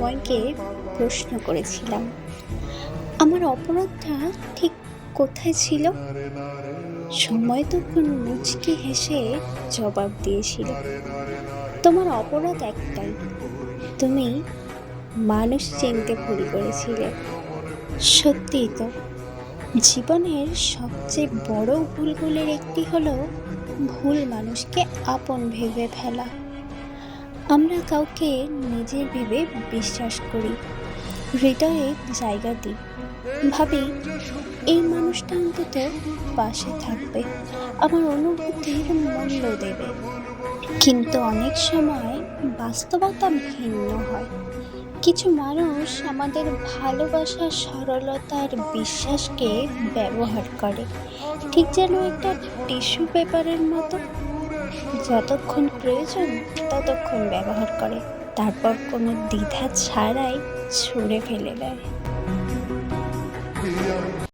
সময়কে প্রশ্ন করেছিলাম, আমার অপরাধটা ঠিক কোথায় ছিল। সময় তখন মুচকি হেসে জবাব দিয়েছিল, তোমার অপরাধ একটাই, তুমি মানুষ চিনতে ভুল করেছিলে। সত্যিই তো, জীবনের সবচেয়ে বড় ভুলগুলির একটি হলো ভুল মানুষকে আপন ভেবে ফেলা। আমরা কাউকে নিজের ভেবে বিশ্বাস করি, হৃদয়ে জায়গা দিই, ভাবি এই মানুষটা অন্তত পাশে থাকবে, আমার অনুভূতির মূল্য দেবে। কিন্তু অনেক সময় বাস্তবতা ভিন্ন হয়। কিছু মানুষ আমাদের ভালোবাসার সরলতা আর বিশ্বাসকে ব্যবহার করে, ঠিক যেন একটা টিস্যু পেপারের মতো। যতক্ষণ প্রয়োজন ততক্ষণ ব্যবহার করে, তারপর কোনো দ্বিধা ছাড়াই ছুঁড়ে ফেলে দেয়।